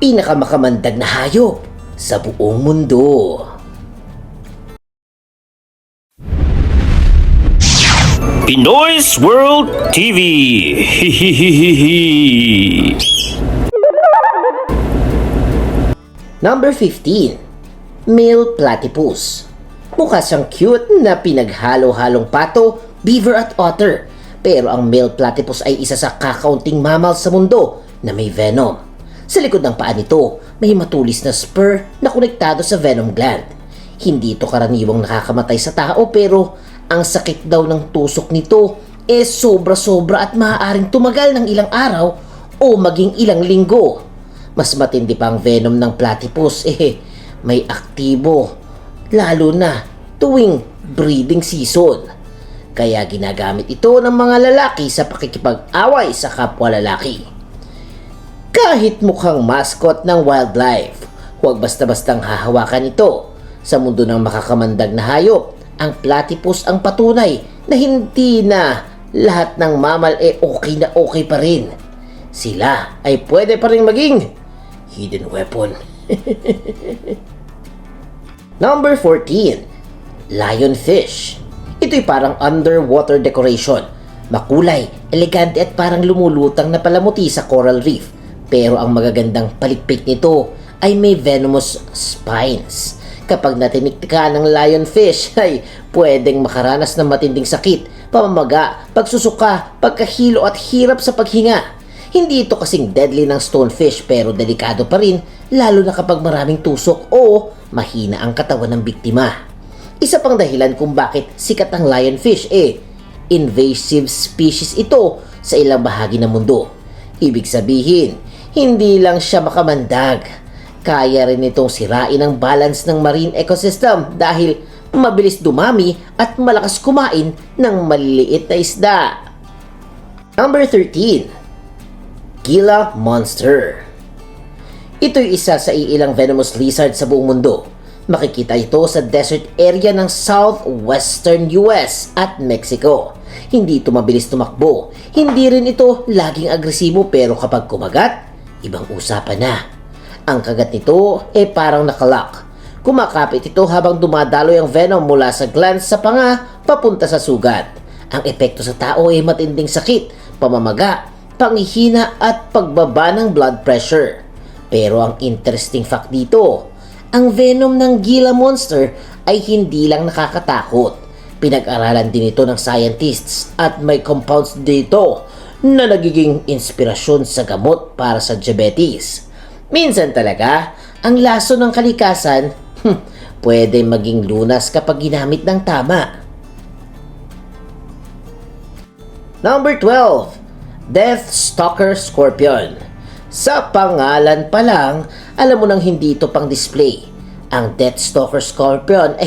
pinakamakamandag na hayop sa buong mundo. Pinoy's World TV. Number 15. Male Platypus. Mukha siyang cute na pinaghalo-halong pato, beaver at otter. Pero ang male platypus ay isa sa kakaunting mammal sa mundo na may venom. Sa likod ng paa nito, may matulis na spur na konektado sa venom gland. Hindi ito karaniwang nakakamatay sa tao pero ang sakit daw ng tusok nito sobra-sobra at maaaring tumagal ng ilang araw o maging ilang linggo. Mas matindi pa ang venom ng platypus may aktibo, lalo na tuwing breeding season. Kaya ginagamit ito ng mga lalaki sa pakikipag-away sa kapwa lalaki. Kahit mukhang mascot ng wildlife, huwag basta-bastang hahawakan ito. Sa mundo ng makakamandag na hayop, ang platypus ang patunay na hindi na lahat ng mammal okay pa rin. Sila ay pwede pa rin maging hidden weapon. Number 14. Lionfish. Ito'y parang underwater decoration. Makulay, elegante at parang lumulutang na palamuti sa coral reef. Pero ang magagandang palikpik nito ay may venomous spines. Kapag natinik ka ng lionfish ay pwedeng makaranas ng matinding sakit, pamamaga, pagsusuka, pagkahilo at hirap sa paghinga. Hindi ito kasing deadly ng stonefish pero delikado pa rin lalo na kapag maraming tusok o mahina ang katawan ng biktima. Isa pang dahilan kung bakit sikat ang lionfish invasive species ito sa ilang bahagi ng mundo. Ibig sabihin, hindi lang siya makamandag. Kaya rin itong sirain ang balance ng marine ecosystem dahil mabilis dumami at malakas kumain ng maliliit na isda. Number 13. Gila Monster. Ito'y isa sa iilang venomous lizard sa buong mundo. Makikita ito sa desert area ng southwestern US at Mexico. Hindi ito mabilis tumakbo. Hindi rin ito laging agresibo pero kapag kumagat, ibang usapan na. Ang kagat nito parang nakalock. Kumakapit ito habang dumadaloy ang venom mula sa glands sa panga papunta sa sugat. Ang epekto sa tao ay matinding sakit, pamamaga, panghihina at pagbaba ng blood pressure. Pero ang interesting fact dito, ang venom ng Gila Monster ay hindi lang nakakatakot. Pinag-aralan din ito ng scientists at may compounds dito na nagiging inspirasyon sa gamot para sa diabetes. Minsan talaga, ang laso ng kalikasan pwede maging lunas kapag ginamit ng tama. Number 12. Deathstalker Scorpion. Sa pangalan pa lang, alam mo nang hindi ito pang display. Ang Deathstalker Scorpion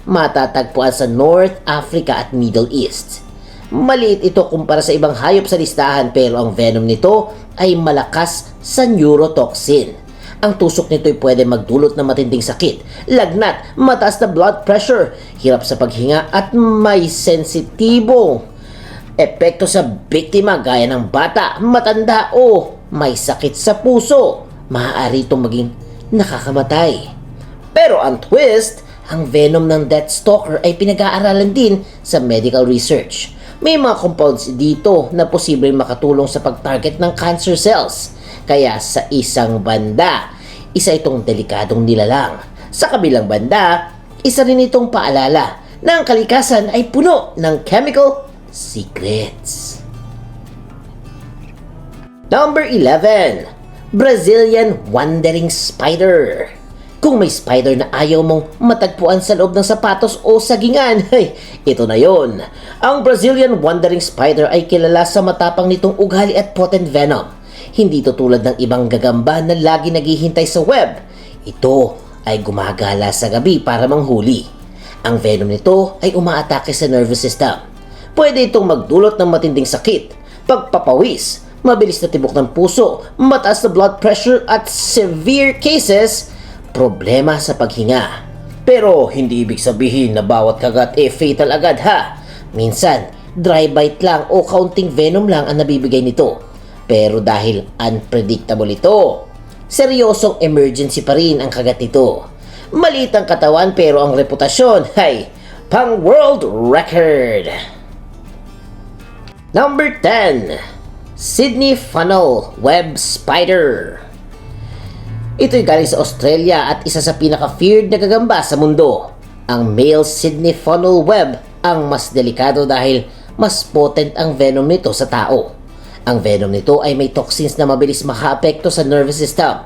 matatagpuan sa North Africa at Middle East. Maliit ito kumpara sa ibang hayop sa listahan pero ang venom nito ay malakas sa neurotoxin. Ang tusok nito ay pwede magdulot ng matinding sakit, lagnat, mataas na blood pressure, hirap sa paghinga at may sensitibong epekto sa biktima gaya ng bata, matanda o may sakit sa puso. Maaari itong maging nakakamatay. Pero ang twist, ang venom ng Deathstalker ay pinag-aaralan din sa medical research. May mga compounds dito na posibleng makatulong sa pag-target ng cancer cells. Kaya sa isang banda, isa itong delikadong nilalang. Sa kabilang banda, isa rin itong paalala na ang kalikasan ay puno ng chemical secrets. Number 11. Brazilian Wandering Spider. Kung may spider na ayaw mong matagpuan sa loob ng sapatos o sagingan, ito na yon. Ang Brazilian Wandering Spider ay kilala sa matapang nitong ugali at potent venom. Hindi ito tulad ng ibang gagamba na lagi naghihintay sa web. Ito ay gumagala sa gabi para manghuli. Ang venom nito ay umaatake sa nervous system. Pwede itong magdulot ng matinding sakit, pagpapawis, mabilis na tibok ng puso, mataas na blood pressure at severe cases, problema sa paghinga. Pero hindi ibig sabihin na bawat kagat fatal agad ha. Minsan, dry bite lang o kaunting venom lang ang nabibigay nito. Pero dahil unpredictable ito, seryosong emergency pa rin ang kagat nito. Maliit ang katawan pero ang reputasyon ay pang world record. Number 10. Sydney Funnel Web Spider. Ito'y galing sa Australia at isa sa pinaka-feared na gagamba sa mundo. Ang male Sydney Funnel Web ang mas delikado dahil mas potent ang venom nito sa tao. Ang venom nito ay may toxins na mabilis makaapekto sa nervous system.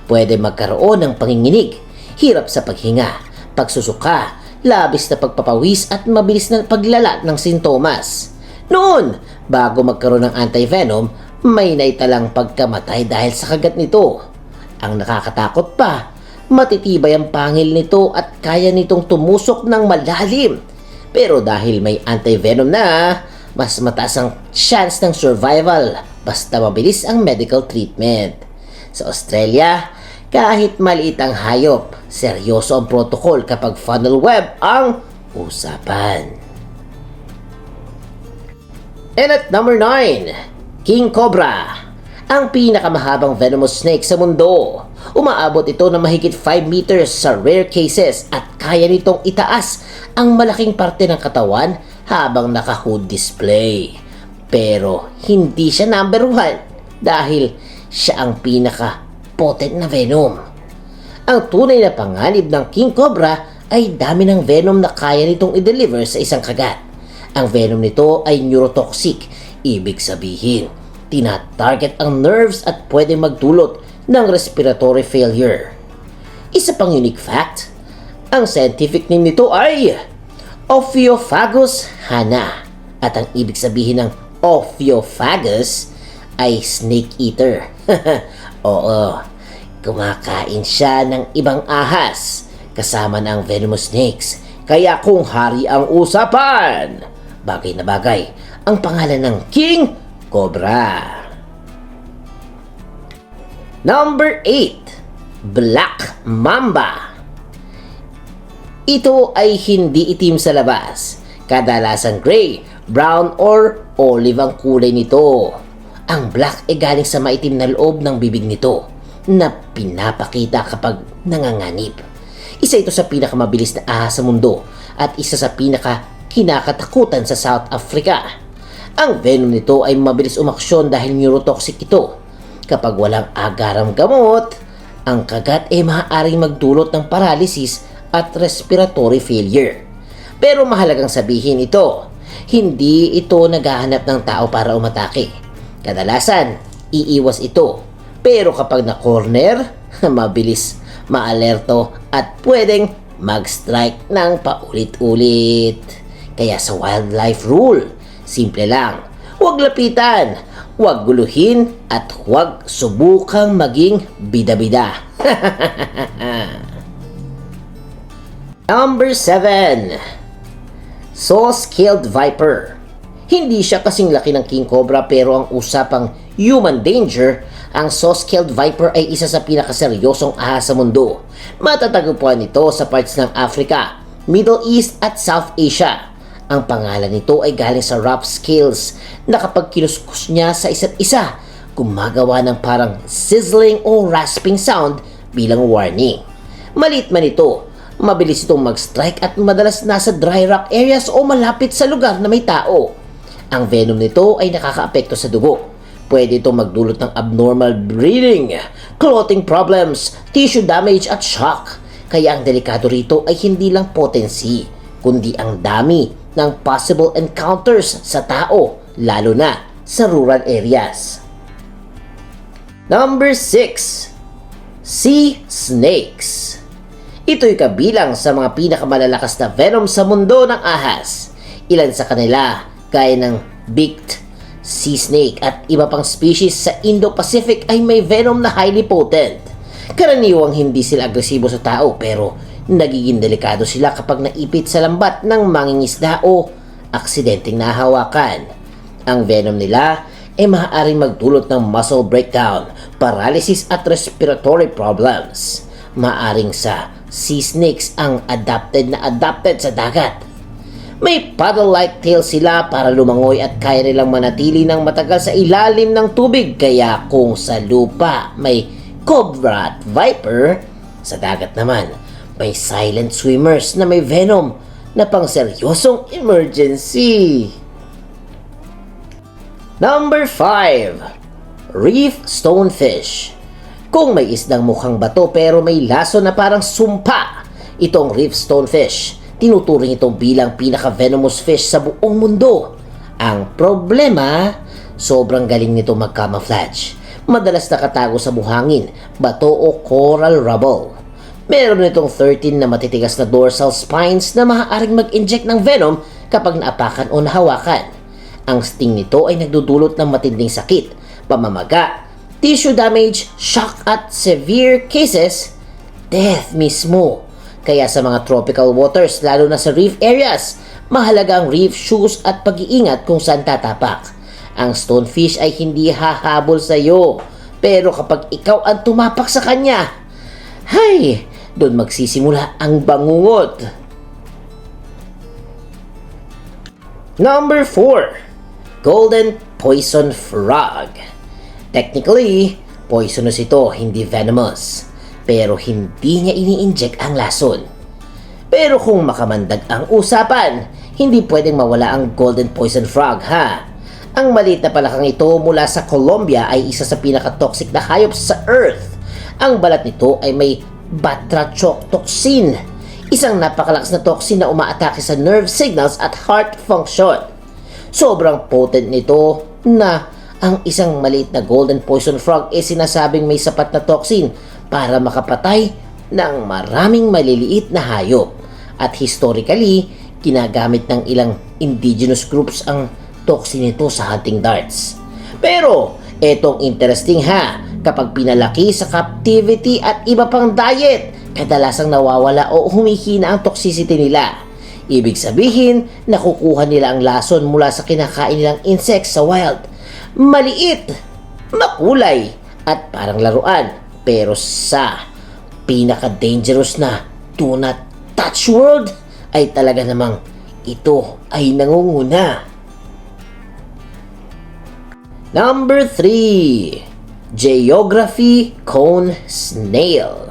Pwede magkaroon ng panginginig, hirap sa paghinga, pagsusuka, labis na pagpapawis at mabilis na paglala ng sintomas. Noon, bago magkaroon ng anti-venom, may naitalang pagkamatay dahil sa kagat nito. Ang nakakatakot pa, matitibay ang pangil nito at kaya nitong tumusok ng malalim. Pero dahil may anti-venom na, mas mataas ang chance ng survival basta mabilis ang medical treatment. Sa Australia, kahit maliit ang hayop, seryoso ang protocol kapag funnel web ang usapan. And at number 9, King Cobra. Ang pinakamahabang venomous snake sa mundo. Umaabot ito ng mahigit 5 meters sa rare cases at kaya nitong itaas ang malaking parte ng katawan habang naka-hood display. Pero hindi siya number 1 dahil siya ang pinaka-potent na venom. Ang tunay na panganib ng King Cobra ay dami ng venom na kaya nitong i-deliver sa isang kagat. Ang venom nito ay neurotoxic, ibig sabihin, tina-target ang nerves at pwede magdulot ng respiratory failure. Isa pang unique fact, ang scientific name nito ay Ophiophagous hana at ang ibig sabihin ng Ophiophagous ay snake eater. Oo, kumakain siya ng ibang ahas kasama ng venomous snakes. Kaya kung hari ang usapan, bagay na bagay ang pangalan ng King Cobra. Number 8. Black Mamba. Ito ay hindi itim sa labas. Kadalasan gray, brown or olive ang kulay nito. Ang black ay galing sa maitim na loob ng bibig nito na pinapakita kapag nanganganib. Isa ito sa pinakamabilis na ahas sa mundo at isa sa kinakatakutan sa South Africa. Ang venom nito ay mabilis umaksyon dahil neurotoxic ito. Kapag walang agarang gamot, ang kagat ay maaaring magdulot ng paralysis at respiratory failure. Pero mahalagang sabihin ito, hindi ito naghahanap ng tao para umatake. Kadalasan, iiwas ito. Pero kapag na-corner, mabilis, maalerto at pwedeng mag-strike ng paulit-ulit. Kaya sa wildlife rule, simple lang, huwag lapitan, huwag guluhin at huwag subukang maging bida-bida. Number 7. Saw-scaled viper. Hindi siya kasing laki ng King Cobra pero ang usapang human danger, ang saw-scaled viper ay isa sa pinakaseryosong ahas sa mundo. Matatagpuan ito sa parts ng Africa, Middle East at South Asia. Ang pangalan nito ay galing sa rough scales na kapag kinuskus niya sa isa't isa, gumagawa ng parang sizzling o rasping sound bilang warning. Maliit man ito, mabilis itong mag-strike at madalas nasa dry rock areas o malapit sa lugar na may tao. Ang venom nito ay nakakaapekto sa dugo. Pwede itong magdulot ng abnormal breathing, clotting problems, tissue damage at shock. Kaya ang delikado rito ay hindi lang potency, kundi ang dami ng possible encounters sa tao, lalo na sa rural areas. Number 6. Sea snakes. Ito'y kabilang sa mga pinakamalalakas na venom sa mundo ng ahas. Ilan sa kanila, gaya ng beaked sea snake at iba pang species sa Indo-Pacific ay may venom na highly potent. Karaniwang hindi sila agresibo sa tao pero nagiging delikado sila kapag naipit sa lambat ng mangingisda o aksidenteng nahawakan. Ang venom nila ay maaaring magdulot ng muscle breakdown, paralysis at respiratory problems. Maaring sa sea snakes ang adapted sa dagat. May paddle-like tail sila para lumangoy at kaya nilang manatili ng matagal sa ilalim ng tubig, kaya kung sa lupa may cobra at viper. Sa dagat naman, may silent swimmers na may venom na pang seryosong emergency. Number 5. Reef stonefish. Kung may isdang mukhang bato pero may laso na parang sumpa, itong reef stonefish, tinuturing ito bilang pinaka-venomous fish sa buong mundo. Ang problema, sobrang galing nito mag-camouflage. Madalas nakatago sa buhangin, bato o coral rubble. Meron nitong 13 na matitigas na dorsal spines na maaaring mag-inject ng venom kapag naapakan o nahawakan. Ang sting nito ay nagdudulot ng matinding sakit, pamamaga, tissue damage, shock at severe cases, death mismo. Kaya sa mga tropical waters, lalo na sa reef areas, mahalaga ang reef shoes at pag-iingat kung saan tatapak. Ang stonefish ay hindi hahabol sa iyo, pero kapag ikaw ang tumapak sa kanya, hay, doon magsisimula ang bangungot. Number 4. Golden poison frog. Technically, poisonous ito, hindi venomous. Pero hindi niya ini-inject ang lason. Pero kung makamandag ang usapan, hindi pwedeng mawala ang golden poison frog, ha? Ang maliit na palakang ito mula sa Colombia ay isa sa pinaka-toxic na hayop sa Earth. Ang balat nito ay may batrachotoxin, isang napakalakas na toxin na umaatake sa nerve signals at heart function. Sobrang potent nito na ang isang maliit na golden poison frog ay sinasabing may sapat na toxin para makapatay ng maraming maliliit na hayop. At historically, ginagamit ng ilang indigenous groups ang toxin nito sa hunting darts. Pero, etong interesting ha, kapag pinalaki sa captivity at iba pang diet, kadalasang nawawala o humihina ang toxicity nila. Ibig sabihin, nakukuha nila ang lason mula sa kinakain nilang insects sa wild. Maliit, makulay, at parang laruan. Pero sa pinaka-dangerous na do not touch world, ay talaga namang ito ay nangunguna. Number 3. Geography Cone Snail.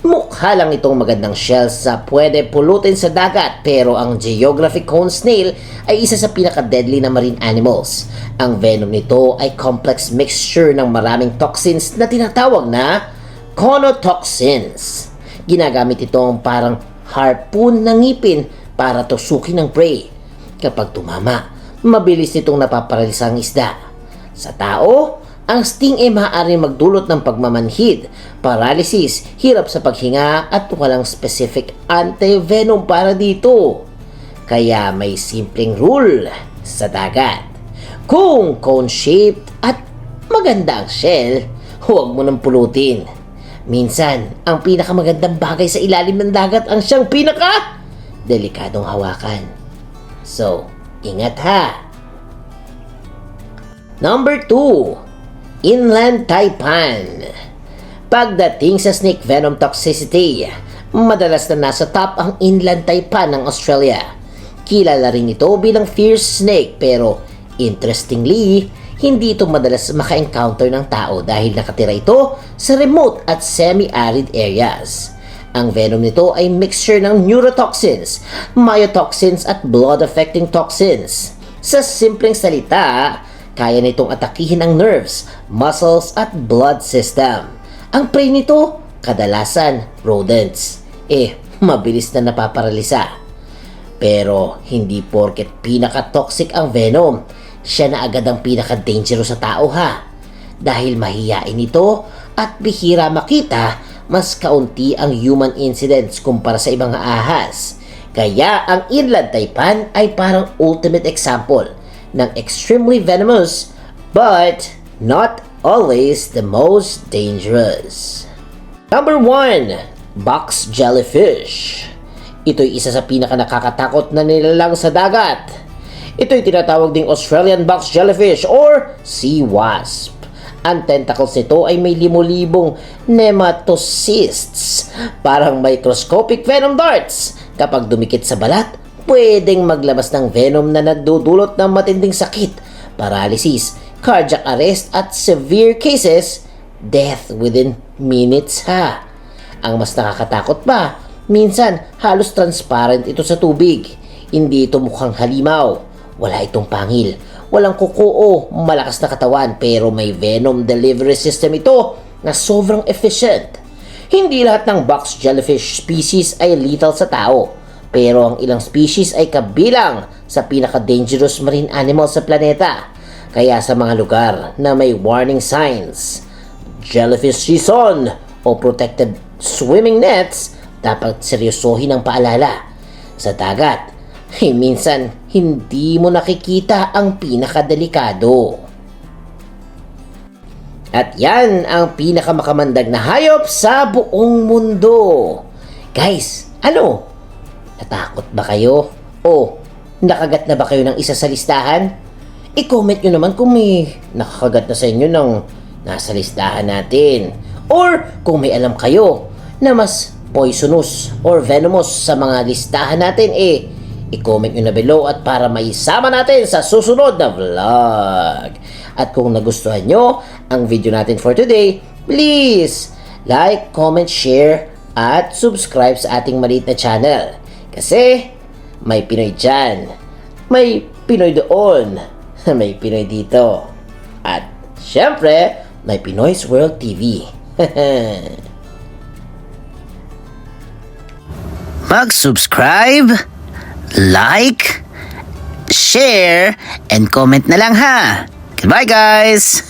Mukha lang itong magandang shell sa pwede pulutin sa dagat, pero ang Geography Cone Snail ay isa sa pinaka-deadly na marine animals. Ang venom nito ay complex mixture ng maraming toxins na tinatawag na conotoxins. Ginagamit itong parang harpoon ng ngipin para tusukin ng prey. Kapag tumama, mabilis nitong napaparalisa ang isda. Sa tao, ang sting ay maaaring magdulot ng pagmamanhid, paralysis, hirap sa paghinga at walang specific anti-venom para dito. Kaya may simpleng rule sa dagat. Kung cone-shaped at maganda ang shell, huwag mo nang pulutin. Minsan, ang pinakamagandang bagay sa ilalim ng dagat ang siyang delikadong hawakan. So, ingat ha! Number 2. Inland taipan. Pagdating sa snake venom toxicity, madalas na nasa top ang inland taipan ng Australia. Kilala rin ito bilang fierce snake, pero interestingly, hindi ito madalas maka-encounter ng tao dahil nakatira ito sa remote at semi-arid areas. Ang venom nito ay mixture ng neurotoxins, myotoxins at blood-affecting toxins. Sa simpleng salita, kaya nitong atakihin ang nerves, muscles at blood system. Ang prey nito, kadalasan rodents. Mabilis na napaparalisa. Pero hindi porket pinaka-toxic ang venom, siya na agad ang pinaka-dangerous sa tao ha. Dahil mahiyain ito at bihira makita, mas kaunti ang human incidents kumpara sa ibang ahas. Kaya ang inland taipan ay parang ultimate example ng extremely venomous but not always the most dangerous. Number 1. Box jellyfish. Ito'y isa sa pinaka nakakatakot na nilalang sa dagat. Ito'y tinatawag ding Australian box jellyfish or sea wasp. Ang tentacles nito ay may 5,000 nematocysts, parang microscopic venom darts. Kapag dumikit sa balat, pwedeng maglabas ng venom na nagdudulot ng matinding sakit, paralysis, cardiac arrest at severe cases, death within minutes ha. Ang mas nakakatakot pa, minsan halos transparent ito sa tubig. Hindi ito mukhang halimaw. Wala itong pangil. Walang kuko o malakas na katawan pero may venom delivery system ito na sobrang efficient. Hindi lahat ng box jellyfish species ay lethal sa tao. Pero ang ilang species ay kabilang sa pinaka-dangerous marine animal sa planeta. Kaya sa mga lugar na may warning signs, jellyfish season o protected swimming nets, dapat seryosohin ang paalala. Sa dagat, minsan hindi mo nakikita ang pinakadelikado. At yan ang pinakamakamandag na hayop sa buong mundo. Guys, ano? Natakot ba kayo? O nakagat na ba kayo ng isa sa listahan? I-comment nyo naman kung may nakakagat na sa inyo ng nasa listahan natin. Or kung may alam kayo na mas poisonous or venomous sa mga listahan natin, i-comment nyo na below at para maisama natin sa susunod na vlog. At kung nagustuhan nyo ang video natin for today, please like, comment, share at subscribe sa ating maliit na channel. Kasi may Pinoy dyan, may Pinoy doon, may Pinoy dito. At syempre, may Pinoy's World TV. Mag-subscribe, like, share, and comment na lang ha. Goodbye guys!